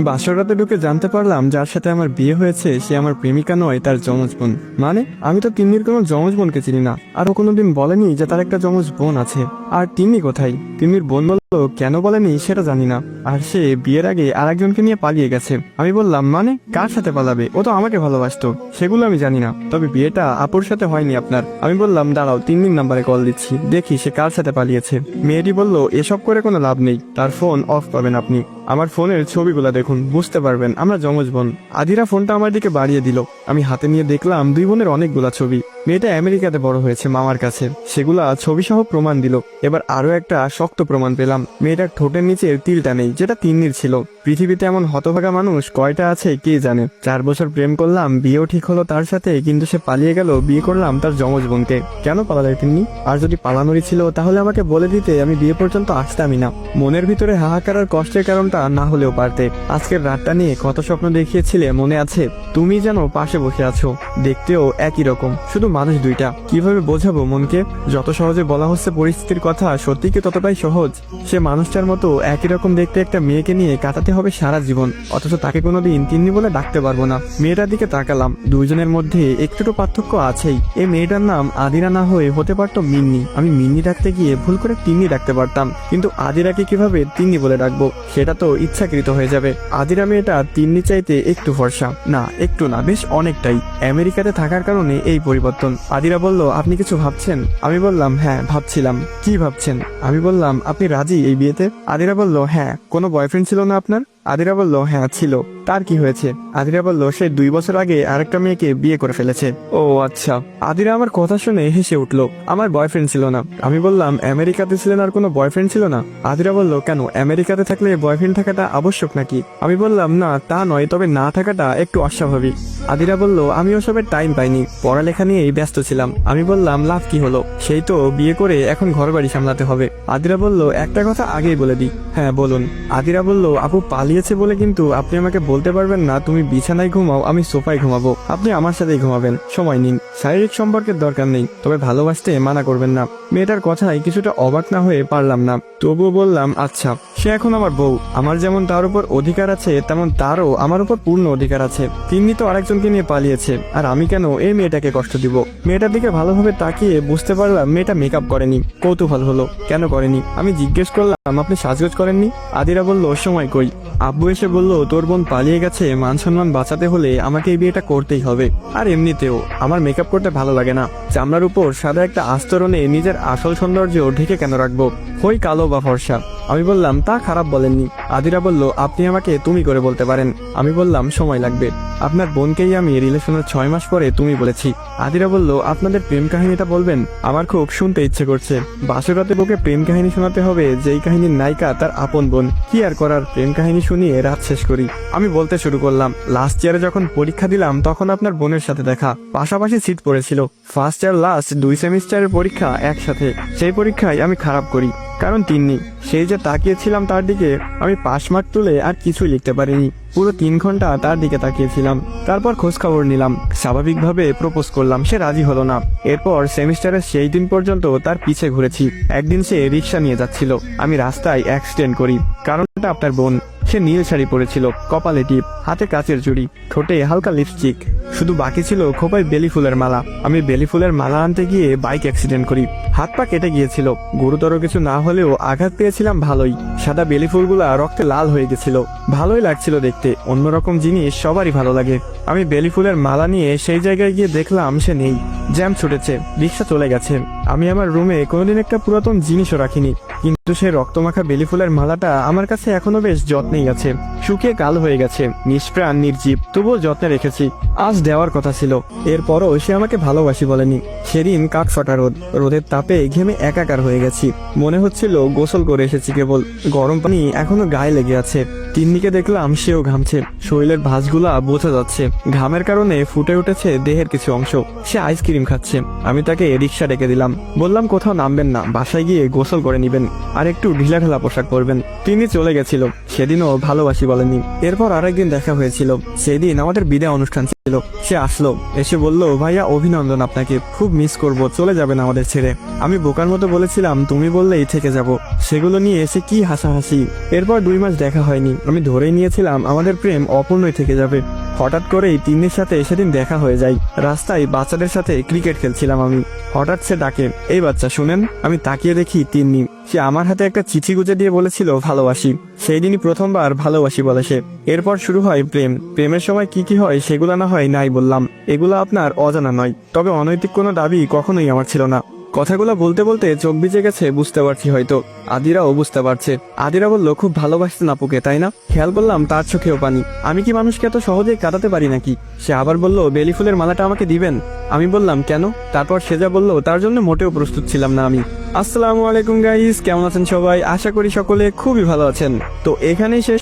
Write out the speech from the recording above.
বাসর রাতে ঢুকে জানতে পারলাম যার সাথে আমার বিয়ে হয়েছে সে আমার প্রেমিকা নয়, তার যমজ বোন। মানে আমি তো তিন্নির কোনো যমজ বোনকে চিনি না, আর ও কোনোদিন বলেনি যে তার একটা যমজ বোন আছে। আর তিন্নি কোথায়? তিন্নির বোন বললো কেন বলেনি সেটা জানি না, আর সে বিয়ের আগে আরেকজনকে নিয়ে পালিয়ে গেছে। আমি বললাম মানে কার সাথে পালাবে? ও তো আমাকে ভালোবাসতো। সেগুলো আমি জানি না, তবে বিয়েটা আপুর সাথে হয়নি আপনার। আমি বললাম দাঁড়াও, তিন্নির নাম্বারে কল দিচ্ছি, দেখি সে কার সাথে পালিয়েছে। মেয়েটি বলল এসব করে কোনো লাভ নেই, তার ফোন অফ পাবেন আপনি। আমার ফোনের ছবিগুলো দেখুন, বুঝতে পারবেন আমরা যমজ বোন। আদিরা ফোনটা আমার দিকে বাড়িয়ে দিল। আমি হাতে নিয়ে দেখলাম দুই বোনের অনেকগুলা ছবি। মেয়েটা আমেরিকাতে বড় হয়েছে মামার কাছে, সেগুলা ছবি সহ প্রমাণ দিল। এবার আরো একটা শক্ত প্রমাণ পেলাম, মেয়েটার ঠোঁটের নিচে তিলটা নেই, যেটা তিন্নির ছিল। পৃথিবীতে এমন হতভাগা মানুষ কয়টা আছে কে জানে। 4 বছর প্রেম করলাম, বিয়েও ঠিক হলো তার সাথে, কিন্তু সে পালিয়ে গেল। বিয়ে করলাম তার যমজ বোনকে। কেন পালালে তিন্নি? আর যদি পালানোরই ছিল তাহলে আমাকে বলে দিতে, আমি বিয়ে পর্যন্ত আসতামই না। মনের ভিতরে হাহাকার আর কষ্টের কারণটা না হলেও পারতে। আজকের রাতটা নিয়ে কত স্বপ্ন দেখিয়েছিলে মনে আছে? তুমি যেন পাশে বসে আছো, দেখতেও একই রকম, শুধু মানুষ দুইটা। কিভাবে বোঝাবো মনকে? যত সহজে বলা হচ্ছে পরিস্থিতির কথা, সত্যি কি ততটাই সহজ? সে মানুষটার মতো একই রকম দেখতে একটা মেয়েকে নিয়ে কাটাতে হবে সারা জীবন, অথচ তাকে কোনোদিন তিন্নি বলে ডাকতে পারবো না। মেয়েটার দিকে তাকালাম, দুইজনের মধ্যে একটু পার্থক্য আছেই। এই মেয়েটার নাম আদিরা না হয়ে হতে পারতো মিন্নি। আমি মিন্নি ডাকতে গিয়ে ভুল করে তিন্নি ডাকতে পারতাম, কিন্তু আদিরাকে কিভাবে তিন্নি বলে ডাকবো? সেটা তো ইচ্ছাকৃত হয়ে যাবে। আদিরা মেয়েটা তিন্নি চাইতে একটু ফর্সা, না একটু না, বেশ অনেকটাই। আমেরিকাতে থাকার কারণে এই পরিবর্তন। আদিরা বলল আপনি কিছু ভাবছেন? আমি বললাম হ্যাঁ ভাবছিলাম। কি ভাবছেন? আমি বললাম আপনি রাজি এই বিয়েতে? আদিরা বলল হ্যাঁ। কোনো বয়ফ্রেন্ড ছিল না আপনার? আদিরা বলল হ্যাঁ ছিল। তার কি হয়েছে? আদিরা বলল সে 2 বছর আগে আরেকটা মেয়েকে বিয়ে করে ফেলেছে। ও আচ্ছা। আদিরা আমার কথা শুনে হেসে উঠল। আমার বয়ফ্রেন্ড ছিল না। আমি বললাম আমেরিকাতে ছিলেন আর কোনো বয়ফ্রেন্ড ছিল না? আদিরা বলল কেন, আমেরিকাতে থাকলে বয়ফ্রেন্ড থাকাটা আবশ্যক নাকি? আমি বললাম না তা নয়, তবে না থাকাটা একটু অস্বাভাবিক। আদিরা বলল আমি ওসবের টাইম পাইনি, পড়ালেখা নিয়েই ব্যস্ত ছিলাম। আমি বললাম লাভ কি হলো, সেই তো বিয়ে করে এখন ঘর বাড়ি সামলাতে হবে। আদিরা বলল একটা কথা আগেই বলে দিই। হ্যাঁ বলুন। আদিরা বলল আপু পালিয়েছে বলে কিন্তু আপনি আমাকে বলতে পারবেন না তুমি বিছানায় ঘুমাও, আমি সোফায় ঘুমাবো, আপনি আমার সাথেই ঘুমাবেন, সময় নিন। শারীরিক সম্পর্কের দরকার নেই, তবে ভালোবাসতে মানা করবেন না। মেয়েটার কথায় কিছুটা অবাক না হয়ে পারলাম না, তবুও বললাম আচ্ছা। সে এখন আমার বউ, আমার যেমন তার উপর অধিকার আছে তেমন তারও আমার উপর পূর্ণ অধিকার আছে। তিনি তো আরেকজনকে নিয়ে পালিয়েছে, আর আমি কেন এই মেয়েটাকে কষ্ট দিব? মেয়েটার দিকে ভালোভাবে তাকিয়ে বুঝতে পারলাম মেয়েটা মেকআপ করেনি। কৌতূহল হলো কেন করেনি। আমি জিজ্ঞেস করলাম আপনি সাজগোজ করেননি? আদিরা বলল সময় কই। আব্বু এসে বলল তোর বোন পালিয়ে গেছে, মান সম্মান বাঁচাতে হলে আমাকে এই বিয়েটা করতেই হবে। আর এমনিতেও আমার মেকআপ করতে ভালো লাগে না, চামড়ার উপর সাদা একটা আস্তরণে নিজের আসল সৌন্দর্য ঢেকে কেন রাখবো, হই কালো বা ফর্সা। আমি বললাম তা খারাপ বলেননি। আদিরা বলল আপনি আমাকে তুমি করে বলতে পারেন। আমি বললাম সময় লাগবে, আপনার বোনকেই আমি রিলেশনের 6 মাস পরে তুমি বলেছি। আদিরা বলল আপনাদের প্রেম কাহিনীটা বলবেন, আমার খুব শুনতে ইচ্ছে করছে। বাসরাতে বউকে প্রেম কাহিনী শোনাতে হবে যেই কাহিনীর নায়িকা তার আপন বোন। কি আর করার, প্রেম কাহিনী শুনিয়ে রাত শেষ করি। আমি বলতে শুরু করলাম লাস্ট ইয়ারে যখন পরীক্ষা দিলাম তখন আপনার বোনের সাথে দেখা, পাশাপাশি সিট পড়েছিল। ফার্স্ট ইয়ার লাস্ট 2 সেমিস্টারের পরীক্ষা একসাথে। সেই পরীক্ষায় আমি খারাপ করি, কারণ তিন্নি। সেই যে তাকিয়েছিলাম তার দিকে, আমি পাশ মার্ক তুলে আর কিছুই লিখতে পারিনি। পুরো 3 ঘন্টা তার দিকে তাকিয়েছিলাম। তারপর খোঁজ খবর নিলাম, স্বাভাবিকভাবে প্রপোজ করলাম, সে রাজি হলো না। এরপর সেমিস্টারের সেই দিন পর্যন্ত তার পিছে ঘুরেছি। একদিন সে রিক্সা নিয়ে যাচ্ছিল, আমি রাস্তায় অ্যাক্সিডেন্ট করি। কারণটা আপনার বোন। সে নীল শাড়ি পরেছিল, কপালে টিপ, হাতে কাচের চুড়ি, ঠোঁটে হালকা লিপস্টিক, শুধু বাকি ছিল খোপায় বেলি ফুলের মালা। আমি বেলি ফুলের মালা আনতে গিয়ে বাইক অ্যাক্সিডেন্ট করি, হাত পা কেটে গিয়েছিল। গুরুতর কিছু না হলেও আঘাত পেয়েছিলাম ভালোই। সাদা বেলি ফুলগুলা রক্তে লাল হয়ে গেছিল, ভালোই লাগছিল দেখতে। অন্যরকম জিনিস সবারই ভালো লাগে। আমি বেলি ফুলের মালা নিয়ে সেই জায়গায় গিয়ে দেখলাম সে নেই, জ্যাম ছুটেছে, রিক্সা চলে গেছে। আমি আমার রুমে কোনোদিন একটা পুরাতন জিনিসও রাখিনি, কিন্তু সেই রক্তমাখা বেলি ফুলের মালাটা আমার কাছে এখনো বেশ যত্নেই আছে। শুকিয়ে কাল হয়ে গেছে, নিষ্প্রাণ নির্জীব, তবুও যত্নে রেখেছি। আজ দেওয়ার কথা ছিল, এরপরও সে আমাকে ভালোবাসি বলেনি। সেদিন কাক ফাটা রোদ, রোদের তাপে ঘেমে একাকার হয়ে গেছি। মনে হচ্ছিল গোসল করে এসেছি কেবল, গরম পানি এখনো গায়ে লেগে আছে। তিন্নিকে দেখলাম সেও ঘামছে, শরীরের ভাঁজগুলা বোঝা যাচ্ছে। ঘামের কারণে ফুটে উঠেছে দেহের কিছু অংশ। সে আইসক্রিম খাচ্ছে। আমি তাকে রিক্সা ডেকে দিলাম, বললাম কোথাও নামবেন না, বাসায় গিয়ে গোসল করে নিবেন, আর একটু ঢিলাঢালা পোশাক পরবেন। তিনি চলে গেছিল। সেদিনও কোনোদিনও ভালোবাসি বলেনি। এরপর আরেকদিন দেখা হয়েছিল, সেদিন আমাদের বিদায় অনুষ্ঠান ছিল। সে আসলো, এসে বলল, ভাইয়া অভিনন্দন, আপনাকে খুব মিস করব, চলে যাবেন আমাদের ছেড়ে। আমি বোকার মতো বলেছিলাম তুমি বললেই থেকে যাব। সেগুলো নিয়ে এসে কি হাসাহাসি। এরপর 2 মাস দেখা হয়নি, আমি ধরেই নিয়েছিলাম আমাদের প্রেম অপূর্ণই থেকে যাবে। হঠাৎ করেই তিন্নির সাথে সেদিন দেখা হয়ে যায়। রাস্তায় বাচ্চাদের সাথে ক্রিকেট খেলছিলাম আমি। হঠাৎ সে ডাকে, এই বাচ্চা শুনেন। আমি তাকিয়ে দেখি তিন্নি। সে আমার হাতে একটা চিঠি গুজে দিয়ে বলেছিল ভালোবাসি। সেই দিনই প্রথমবার ভালোবাসি বলে সে। এরপর শুরু হয় প্রেম। প্রেমের সময় কি কি হয় সেগুলো না হয় নাই বললাম, এগুলো আপনার অজানা নয়, তবে অনৈতিক কোনো দাবি কখনোই আমার ছিল না। কথাগুলো বলতে বলতে চোখ ভিজে গেছে, বুঝতে পারছি হয়তো। আদিরাও বুঝতে পারছে। আদিরা বলল, খুব ভালোবাসতেন আপুকে তাই না? খেয়াল করলাম তার চোখেও পানি। আমি কি মানুষকে এত সহজেই কাটাতে পারি নাকি? সে আবার বলল, বেলি ফুলের মালাটা আমাকে দিবেন? আমি বললাম কেন? তারপর সে যা বলল তার জন্য মোটেও প্রস্তুত ছিলাম না আমি। আসসালামু আলাইকুম গাইস, কেমন আছেন সবাই? আশা করি সকলে খুবই ভালো আছেন। তো এখানেই শেষ